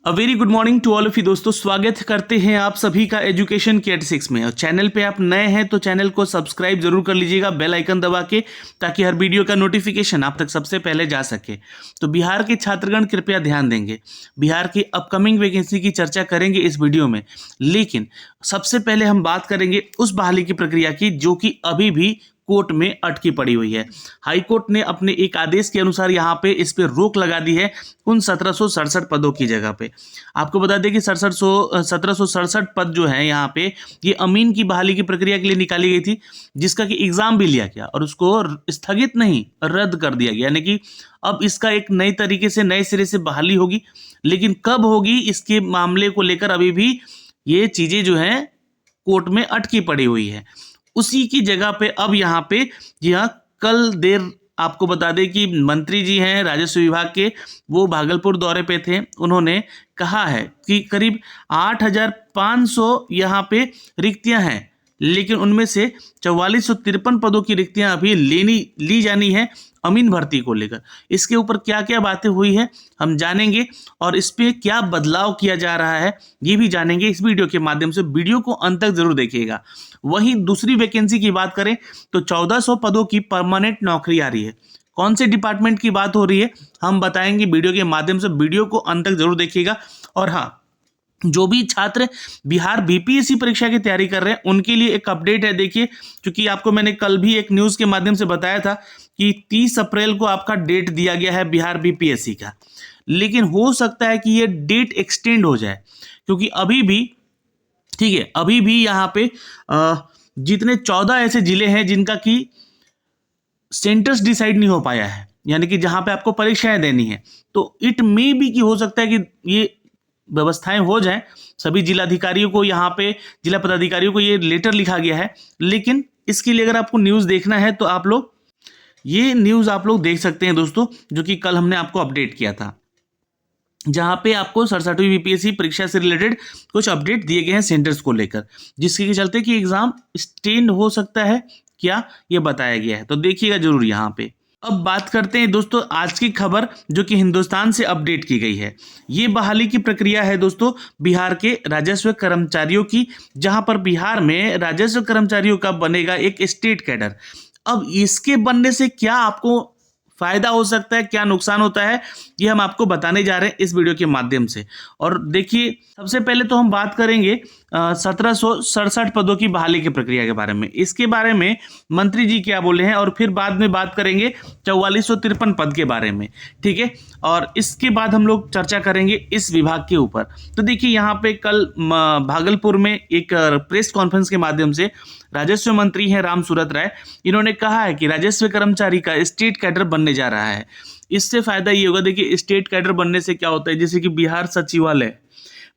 A very good morning to all of you दोस्तों, स्वागत करते हैं आप सभी का एजुकेशन के 86 में। और चैनल पे आप नए हैं तो चैनल को सब्सक्राइब जरूर कर लीजिएगा बेल आइकन दबा के, ताकि हर वीडियो का नोटिफिकेशन आप तक सबसे पहले जा सके। तो बिहार के छात्रगण कृपया ध्यान देंगे, बिहार की अपकमिंग वैकेंसी की चर्चा करेंगे इस वीडियो में, लेकिन सबसे पहले हम बात करेंगे उस बहाली की प्रक्रिया की जो कि अभी भी कोर्ट में अटकी पड़ी हुई है। हाई कोर्ट ने अपने एक आदेश के अनुसार यहाँ पे इस पे रोक लगा दी है उन 1767 पदों की जगह पे। आपको बता दें कि 1767 पद जो है यहाँ पे, ये अमीन की बहाली की प्रक्रिया के लिए निकाली गई थी, जिसका कि एग्जाम भी लिया गया और उसको स्थगित नहीं रद्द कर दिया गया, यानी कि अब इसका एक नई तरीके से नए सिरे से बहाली होगी। लेकिन कब होगी इसके मामले को लेकर अभी भी ये चीजें जो है कोर्ट में अटकी पड़ी हुई है। उसी की जगह पे अब यहाँ पे यह कल देर आपको बता दें कि मंत्री जी हैं राजस्व विभाग के, वो भागलपुर दौरे पे थे। उन्होंने कहा है कि करीब 8,500 यहाँ पे रिक्तियां हैं, लेकिन उनमें से 4453 पदों की रिक्तियां अभी ली जानी है अमीन भर्ती को लेकर। इसके ऊपर क्या क्या बातें हुई है हम जानेंगे और इस पे क्या बदलाव किया जा रहा है ये भी जानेंगे इस वीडियो के माध्यम से। वीडियो को अंत तक जरूर देखिएगा। वहीं दूसरी वैकेंसी की बात करें तो 1400 पदों की परमानेंट नौकरी आ रही है। कौन से डिपार्टमेंट की बात हो रही है हम बताएंगे वीडियो के माध्यम से, वीडियो को अंत तक जरूर देखिएगा। और हाँ, जो भी छात्र बिहार बीपीएससी परीक्षा की तैयारी कर रहे हैं उनके लिए एक अपडेट है। देखिए, क्योंकि आपको मैंने कल भी एक न्यूज़ के माध्यम से बताया था कि 30 अप्रैल को आपका डेट दिया गया है बिहार बीपीएससी का, लेकिन हो सकता है कि ये डेट एक्सटेंड हो जाए, क्योंकि अभी भी ठीक है, अभी भी यहाँ पे जितने 14 ऐसे जिले हैं जिनका कि सेंटर्स डिसाइड नहीं हो पाया है, यानी कि जहां पे आपको परीक्षाएं देनी है, तो इट मे बी कि हो सकता है कि ये व्यवस्थाएं हो जाएं। सभी जिलाधिकारियों को, यहाँ पे जिला पदाधिकारियों को ये लेटर लिखा गया है, लेकिन इसके लिए अगर आपको न्यूज़ देखना है तो आप लोग ये न्यूज़ आप लोग देख सकते हैं दोस्तों, जो कि कल हमने आपको अपडेट किया था, जहां पे आपको 67वीं बीपीएससी परीक्षा से रिलेटेड कुछ अपडेट दिए गए हैं सेंटर्स को लेकर, जिसके चलते कि एग्जाम स्टेंड हो सकता है, क्या ये बताया गया है। तो देखिएगा जरूर यहाँ पे। अब बात करते हैं दोस्तों आज की खबर जो कि हिंदुस्तान से अपडेट की गई है। ये बहाली की प्रक्रिया है दोस्तों बिहार के राजस्व कर्मचारियों की, जहां पर बिहार में राजस्व कर्मचारियों का बनेगा एक स्टेट कैडर। अब इसके बनने से क्या आपको फायदा हो सकता है, क्या नुकसान होता है, ये हम आपको बताने जा रहे हैं इस वीडियो के माध्यम से। और देखिए, सबसे पहले तो हम बात करेंगे 1767 पदों की बहाली की प्रक्रिया के बारे में। इसके बारे में मंत्री जी क्या बोले हैं, और फिर बाद में बात करेंगे 4453 पद के बारे में, ठीक है। और इसके बाद हम लोग चर्चा करेंगे इस विभाग के ऊपर। तो देखिए, यहाँ पे कल भागलपुर में एक प्रेस कॉन्फ्रेंस के माध्यम से राजस्व मंत्री हैं राम सूरत राय, इन्होंने कहा है कि राजस्व कर्मचारी का स्टेट कैडर बनने जा रहा है। इससे फायदा ये होगा, देखिए स्टेट कैडर बनने से क्या होता है, जैसे कि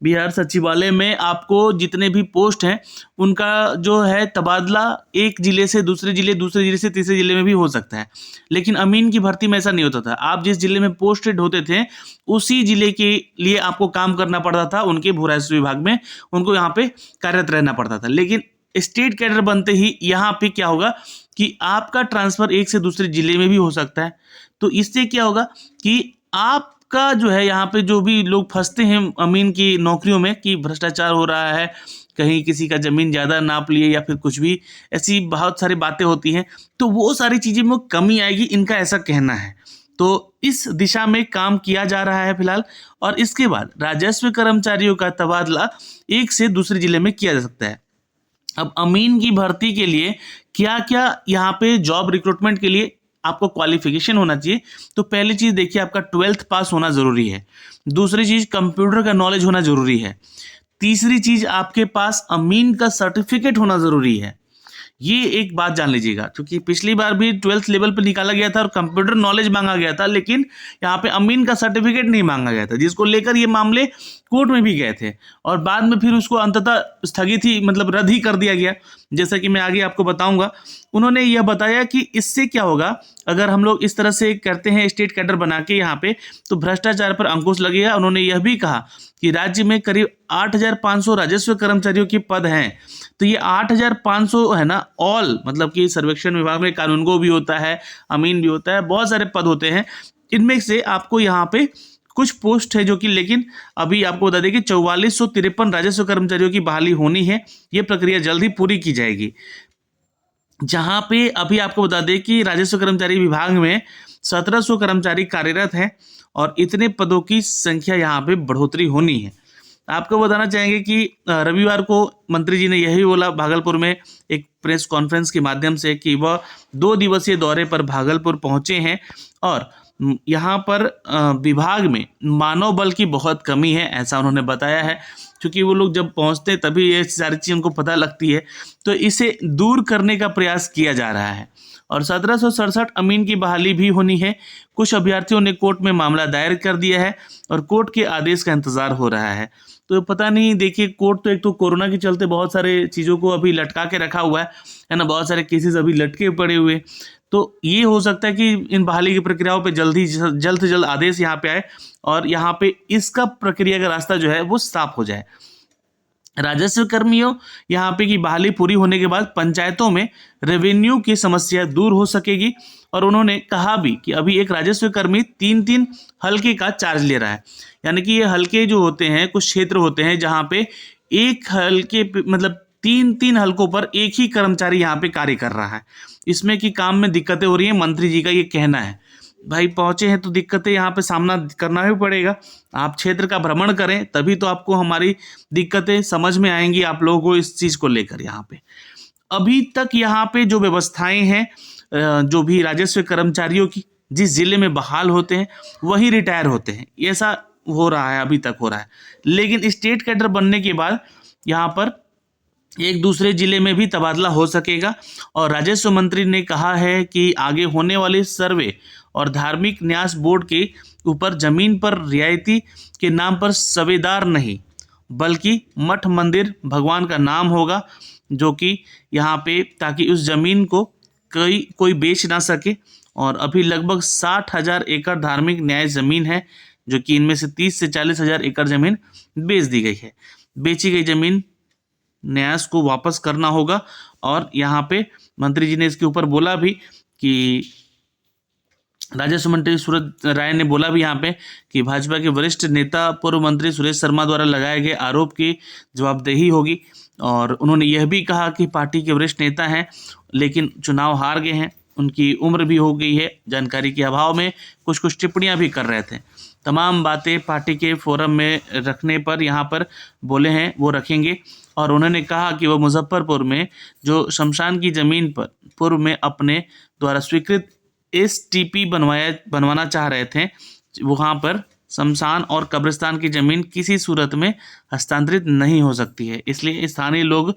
बिहार सचिवालय में आपको जितने भी पोस्ट हैं उनका जो है तबादला एक जिले से दूसरे जिले से तीसरे जिले में भी हो सकता है। लेकिन अमीन की भर्ती में ऐसा नहीं होता था। आप जिस जिले में पोस्टेड होते थे उसी जिले के लिए आपको काम करना पड़ता था, उनके भू राजस्व विभाग में उनको यहाँ पे कार्यरत रहना पड़ता था। लेकिन स्टेट कैडर बनते ही यहाँ पे क्या होगा कि आपका ट्रांसफर एक से दूसरे जिले में भी हो सकता है। तो इससे क्या होगा कि आपका जो है यहाँ पे जो भी लोग फंसते हैं अमीन की नौकरियों में कि भ्रष्टाचार हो रहा है, कहीं किसी का जमीन ज़्यादा नाप लिए या फिर कुछ भी ऐसी बहुत सारी बातें होती हैं, तो वो सारी चीज़ें में कमी आएगी, इनका ऐसा कहना है। तो इस दिशा में काम किया जा रहा है फिलहाल। और इसके बाद राजस्व कर्मचारियों का तबादला एक से दूसरे जिले में किया जा सकता है। अब अमीन की भर्ती के लिए क्या क्या यहाँ पे जॉब रिक्रूटमेंट के लिए आपको क्वालिफिकेशन होना चाहिए, तो पहली चीज देखिए आपका 12th पास होना जरूरी है। दूसरी चीज कंप्यूटर का नॉलेज होना जरूरी है। तीसरी चीज आपके पास अमीन का सर्टिफिकेट होना जरूरी है। ये एक बात जान लीजिएगा, क्योंकि पिछली बार भी 12th लेवल पे निकाला गया था और कंप्यूटर नॉलेज मांगा गया था, लेकिन यहाँ पे अमीन का सर्टिफिकेट नहीं मांगा गया था, जिसको लेकर ये मामले कोर्ट में भी गए थे और बाद में फिर उसको अंततः स्थगित ही मतलब रद्द ही कर दिया गया, जैसा कि मैं आगे आपको बताऊंगा। उन्होंने यह बताया कि इससे क्या होगा, अगर हम लोग इस तरह से करते हैं स्टेट कैडर बना के यहाँ पे, तो भ्रष्टाचार पर अंकुश लगेगा। उन्होंने यह भी कहा कि राज्य में करीब 8,500 राजस्व कर्मचारियों के पद हैं। तो ये 8,500 है ना, ऑल मतलब कि सर्वेक्षण विभाग में कानूनगो भी होता है, अमीन भी होता है, बहुत सारे पद होते हैं। इनमें से आपको यहाँ पे कुछ पोस्ट है जो कि, लेकिन अभी आपको बता दें कि 4453 राजस्व कर्मचारियों की बहाली होनी है। ये प्रक्रिया जल्द ही पूरी की जाएगी। जहां पे अभी आपको बता दें कि राजस्व कर्मचारी विभाग में 1700 कर्मचारी कार्यरत हैं और इतने पदों की संख्या यहाँ पे बढ़ोतरी होनी है। आपको बताना चाहेंगे कि रविवार को मंत्री जी ने यही बोला भागलपुर में एक प्रेस कॉन्फ्रेंस के माध्यम से कि वह 2 दिवसीय दौरे पर भागलपुर पहुंचे हैं और यहाँ पर विभाग में मानव बल की बहुत कमी है, ऐसा उन्होंने बताया है। क्योंकि वो लोग जब पहुंचते हैं तभी ये सारी चीज़ उनको पता लगती है, तो इसे दूर करने का प्रयास किया जा रहा है। और 1767 अमीन की बहाली भी होनी है। कुछ अभ्यर्थियों ने कोर्ट में मामला दायर कर दिया है और कोर्ट के आदेश का इंतजार हो रहा है। तो पता नहीं, देखिए कोर्ट तो एक तो कोरोना के चलते बहुत सारे चीज़ों को अभी लटका के रखा हुआ है ना, बहुत सारे केसेस अभी लटके पड़े हुए। तो ये हो सकता है कि इन बहाली की प्रक्रियाओं पे जल्द से जल्द आदेश यहाँ पे आए और यहाँ पे इसका प्रक्रिया का रास्ता जो है वो साफ हो जाए। राजस्व कर्मियों यहाँ पे की बहाली पूरी होने के बाद पंचायतों में रेवेन्यू की समस्या दूर हो सकेगी। और उन्होंने कहा भी कि अभी एक राजस्व कर्मी 3-3 हल्के का चार्ज ले रहा है, यानी कि ये हल्के जो होते हैं, कुछ क्षेत्र होते हैं जहाँ पे एक हल्के पे मतलब 3-3 हल्कों पर एक ही कर्मचारी यहाँ पे कार्य कर रहा है। इसमें कि काम में दिक्कतें हो रही हैं, मंत्री जी का ये कहना है। भाई पहुंचे हैं तो दिक्कतें यहाँ पे सामना करना ही पड़ेगा। आप क्षेत्र का भ्रमण करें तभी तो आपको हमारी दिक्कतें समझ में आएंगी, आप लोगों को इस चीज़ को लेकर। यहाँ पे अभी तक यहाँ पे जो व्यवस्थाएं हैं, जो भी राजस्व कर्मचारियों की जिस जिले में बहाल होते हैं वही रिटायर होते हैं, ऐसा हो रहा है, अभी तक हो रहा है। लेकिन स्टेट कैडर बनने के बाद यहाँ पर एक दूसरे जिले में भी तबादला हो सकेगा। और राजस्व मंत्री ने कहा है कि आगे होने वाले सर्वे और धार्मिक न्यास बोर्ड के ऊपर जमीन पर रियायती के नाम पर सवेदार नहीं बल्कि मठ मंदिर भगवान का नाम होगा, जो कि यहाँ पे ताकि उस जमीन को कोई बेच ना सके। और अभी लगभग 60,000 एकड़ धार्मिक न्याय जमीन है, जो कि इनमें से 30 से 40,000 एकड़ जमीन बेच दी गई है। बेची गई जमीन न्यास को वापस करना होगा। और यहाँ पे मंत्री जी ने इसके ऊपर बोला भी कि राजस्व मंत्री सूरज राय ने बोला भी यहाँ पे कि भाजपा के वरिष्ठ नेता पूर्व मंत्री सुरेश शर्मा द्वारा लगाए गए आरोप की जवाबदेही होगी। और उन्होंने यह भी कहा कि पार्टी के वरिष्ठ नेता हैं लेकिन चुनाव हार गए हैं, उनकी उम्र भी हो गई है, जानकारी के अभाव में कुछ टिप्पणियां भी कर रहे थे। तमाम बातें पार्टी के फोरम में रखने पर यहाँ पर बोले हैं वो रखेंगे। और उन्होंने कहा कि वो मुजफ्फरपुर में जो शमशान की ज़मीन पर पूर्व में अपने द्वारा स्वीकृत STP बनवाना चाह रहे थे, वहाँ पर शमशान और कब्रिस्तान की ज़मीन किसी सूरत में हस्तांतरित नहीं हो सकती है, इसलिए स्थानीय लोग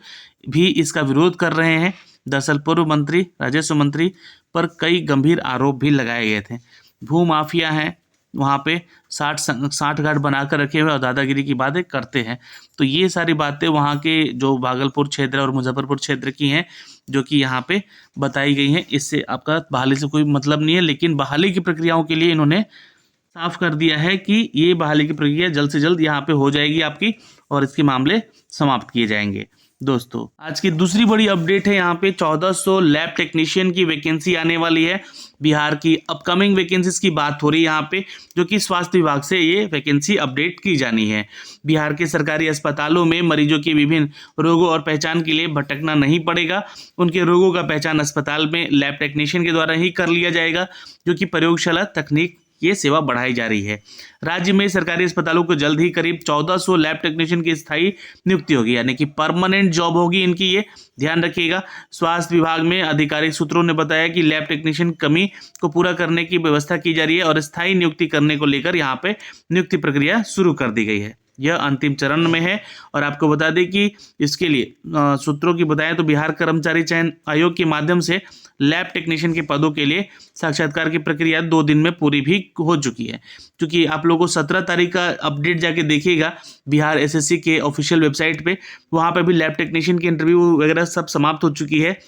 भी इसका विरोध कर रहे हैं। दरअसल पूर्व मंत्री राजस्व मंत्री पर कई गंभीर आरोप भी लगाए गए थे। भू माफिया हैं, वहाँ पे 60 घाट बनाकर रखे हुए और दादागिरी की बातें करते हैं। तो ये सारी बातें वहाँ के जो भागलपुर क्षेत्र और मुजफ्फरपुर क्षेत्र की हैं, जो कि यहाँ पे बताई गई हैं। इससे आपका बहाली से कोई मतलब नहीं है, लेकिन बहाली की प्रक्रियाओं के लिए इन्होंने साफ कर दिया है कि ये बहाली की प्रक्रिया जल्द से जल्द यहाँ पे हो जाएगी आपकी, और इसके मामले समाप्त किए जाएंगे। दोस्तों आज की दूसरी बड़ी अपडेट है, यहाँ पे 1400 लैब टेक्नीशियन की वैकेंसी आने वाली है। बिहार की अपकमिंग वैकेंसीज की बात हो रही है यहाँ पे, जो कि स्वास्थ्य विभाग से ये वैकेंसी अपडेट की जानी है। बिहार के सरकारी अस्पतालों में मरीजों की विभिन्न रोगों और पहचान के लिए भटकना नहीं पड़ेगा। उनके रोगों का पहचान अस्पताल में लैब टेक्नीशियन के द्वारा ही कर लिया जाएगा, जो कि प्रयोगशाला तकनीक ये सेवा बढ़ाई जा रही है। राज्य में सरकारी अस्पतालों को जल्द ही करीब 1400 लैब टेक्नीशियन की स्थायी नियुक्ति होगी, यानी कि परमानेंट जॉब होगी इनकी, ये ध्यान रखिएगा। स्वास्थ्य विभाग में आधिकारिक सूत्रों ने बताया कि लैब टेक्नीशियन कमी को पूरा करने की व्यवस्था की जा रही है और स्थायी नियुक्ति करने को लेकर यहाँ पे नियुक्ति प्रक्रिया शुरू कर दी गई है। यह अंतिम चरण में है। और आपको बता दें कि इसके लिए सूत्रों की बताएं तो बिहार कर्मचारी चयन आयोग के माध्यम से लैब टेक्नीशियन के पदों के लिए साक्षात्कार की प्रक्रिया 2 दिन में पूरी भी हो चुकी है। क्योंकि आप लोगों को 17 तारीख का अपडेट जाके देखिएगा बिहार SSC के ऑफिशियल वेबसाइट पे, वहाँ पे भी लैब टेक्नीशियन की इंटरव्यू वगैरह सब समाप्त हो चुकी है,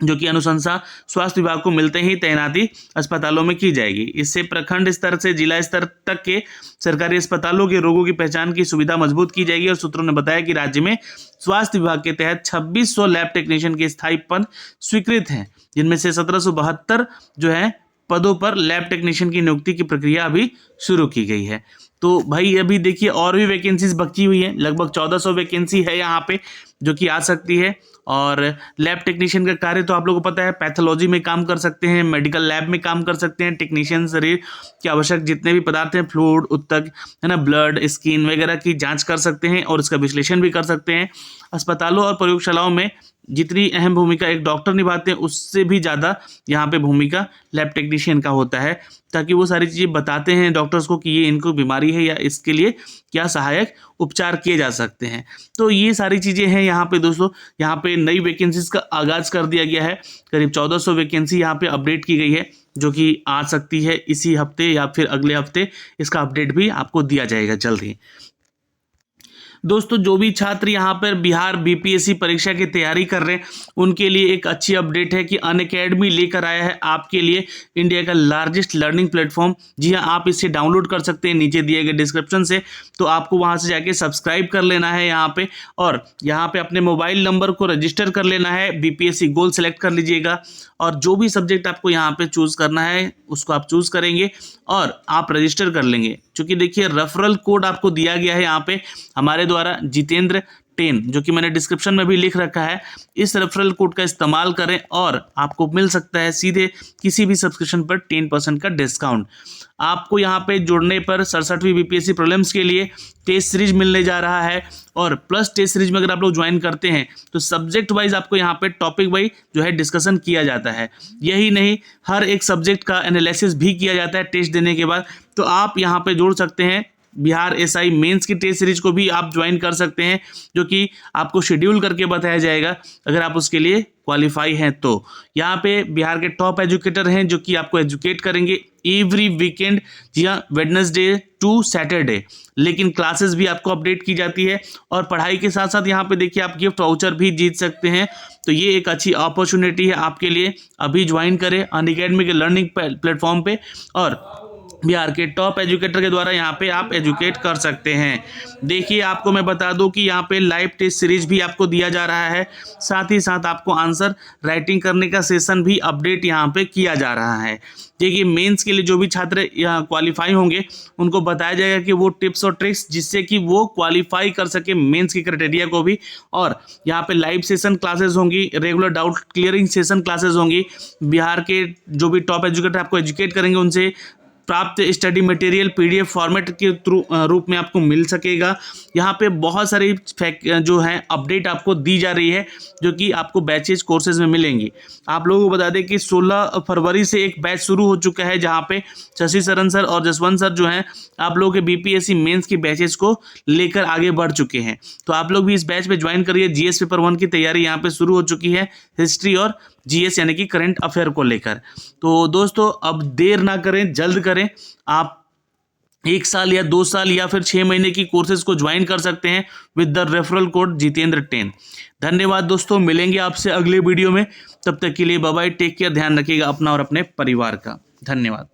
जो कि अनुशंसा स्वास्थ्य विभाग को मिलते ही तैनाती अस्पतालों में की जाएगी। इससे प्रखंड स्तर से जिला स्तर तक के सरकारी अस्पतालों के रोगों की पहचान की सुविधा मजबूत की जाएगी। और सूत्रों ने बताया कि राज्य में स्वास्थ्य विभाग के तहत 2600 लैब टेक्नीशियन के स्थायी पद स्वीकृत हैं, जिनमें से 1772 जो है पदों पर लैब टेक्नीशियन की नियुक्ति की प्रक्रिया अभी शुरू की गई है। तो भाई अभी देखिए और भी वैकेंसीज बची हुई है, लगभग 1400 वैकेंसी है यहाँ पे जो कि आ सकती है। और लैब टेक्नीशियन का कार्य तो आप लोगों को पता है, पैथोलॉजी में काम कर सकते हैं, मेडिकल लैब में काम कर सकते हैं। टेक्नीशियन शरीर के आवश्यक जितने भी पदार्थ हैं, फ्लूइड, उत्तक है ना, ब्लड, स्किन वगैरह की जांच कर सकते हैं और इसका विश्लेषण भी कर सकते हैं। अस्पतालों और प्रयोगशालाओं में जितनी अहम भूमिका एक डॉक्टर निभाते हैं उससे भी ज़्यादा यहाँ पे भूमिका लैब टेक्नीशियन का होता है, ताकि वो सारी चीज़ें बताते हैं डॉक्टर्स को कि ये इनको बीमारी है या इसके लिए क्या सहायक उपचार किए जा सकते हैं। तो ये सारी चीज़ें हैं यहाँ पे दोस्तों। यहाँ पे नई वैकेंसीज का आगाज़ कर दिया गया है, करीब 1400 वैकेंसी यहाँ पे अपडेट की गई है जो कि आ सकती है इसी हफ्ते या फिर अगले हफ्ते। इसका अपडेट भी आपको दिया जाएगा जल्द ही। दोस्तों जो भी छात्र यहाँ पर बिहार बीपीएससी परीक्षा की तैयारी कर रहे हैं उनके लिए एक अच्छी अपडेट है कि अनअकैडमी लेकर आया है आपके लिए इंडिया का लार्जेस्ट लर्निंग प्लेटफॉर्म। जी हाँ, आप इसे डाउनलोड कर सकते हैं नीचे दिए गए डिस्क्रिप्शन से। तो आपको वहाँ से जाके सब्सक्राइब कर लेना है यहाँ पे, और यहाँ पे अपने मोबाइल नंबर को रजिस्टर कर लेना है, बीपीएससी गोल सेलेक्ट कर लीजिएगा और जो भी सब्जेक्ट आपको यहाँ पे चूज़ करना है उसको आप चूज़ करेंगे और आप रजिस्टर कर लेंगे। क्योंकि देखिए रेफरल कोड आपको दिया गया है यहाँ पे हमारे द्वारा, जितेंद्र 10, जो कि मैंने डिस्क्रिप्शन में भी लिख रखा है। इस रेफरल कोड का इस्तेमाल करें और आपको मिल सकता है सीधे किसी भी सब्सक्रिप्शन पर 10% का डिस्काउंट। आपको यहाँ पे जुड़ने पर 67वीं बीपीएससी प्रीलिम्स के लिए टेस्ट सीरीज मिलने जा रहा है, और प्लस टेस्ट सीरीज में अगर आप लोग ज्वाइन करते हैं तो सब्जेक्ट वाइज आपको यहाँ पे टॉपिक वाइज जो है डिस्कशन किया जाता है। यही नहीं, हर एक सब्जेक्ट का एनालिसिस भी किया जाता है टेस्ट देने के बाद। तो आप यहाँ पे जोड़ सकते हैं। बिहार एसआई मेंस की टेस्ट सीरीज को भी आप ज्वाइन कर सकते हैं, जो कि आपको शेड्यूल करके बताया जाएगा अगर आप उसके लिए क्वालिफाई हैं तो। यहाँ पे बिहार के टॉप एजुकेटर हैं जो कि आपको एजुकेट करेंगे एवरी वीकेंड। जी हाँ, वेडनेसडे टू सैटरडे, लेकिन क्लासेस भी आपको अपडेट की जाती है और पढ़ाई के साथ साथ यहाँ पे देखिए आप गिफ्ट वाउचर भी जीत सकते हैं। तो ये एक अच्छी अपॉर्चुनिटी है आपके लिए। अभी ज्वाइन करें अनअकैडमी के लर्निंग प्लेटफॉर्म पे और बिहार के टॉप एजुकेटर के द्वारा यहाँ पे आप एजुकेट कर सकते हैं। देखिए आपको मैं बता दूं कि यहाँ पे लाइव टेस्ट सीरीज भी आपको दिया जा रहा है, साथ ही साथ आपको आंसर राइटिंग करने का सेशन भी अपडेट यहाँ पे किया जा रहा है। देखिए मेंस के लिए जो भी छात्र यहाँ क्वालिफाई होंगे उनको बताया जाएगा कि वो टिप्स और ट्रिक्स जिससे कि वो क्वालिफाई कर सके मेंस की क्राइटेरिया को भी। और यहाँ पे लाइव सेशन क्लासेस होंगी, regular doubt clearing session classes होंगी। बिहार के जो भी टॉप एजुकेटर आपको एजुकेट करेंगे उनसे प्राप्त स्टडी मटेरियल पीडीएफ फॉर्मेट के रूप में आपको मिल सकेगा। यहाँ पे बहुत सारी जो है अपडेट आपको दी जा रही है जो कि आपको बैचेज कोर्सेज में मिलेंगी। आप लोगों को बता दें कि 16 फरवरी से एक बैच शुरू हो चुका है जहाँ पे शशि शरण सर और जसवंत सर जो हैं आप लोगों के बीपीएससी मेंस की बैचेज को लेकर आगे बढ़ चुके हैं। तो आप लोग भी इस बैच में ज्वाइन करिए। जीएस पेपर 1 की तैयारी यहाँ पे शुरू हो चुकी है, हिस्ट्री और जीएस यानी कि करंट अफेयर को लेकर। तो दोस्तों अब देर ना करें, जल्द करें। आप 1 साल या 2 साल या फिर 6 महीने की कोर्सेज को ज्वाइन कर सकते हैं with the referral code Jitendra 10। धन्यवाद दोस्तों, मिलेंगे आपसे अगले वीडियो में। तब तक के लिए बाय बाय, टेक केयर, ध्यान रखिएगा अपना और अपने परिवार का। धन्यवाद।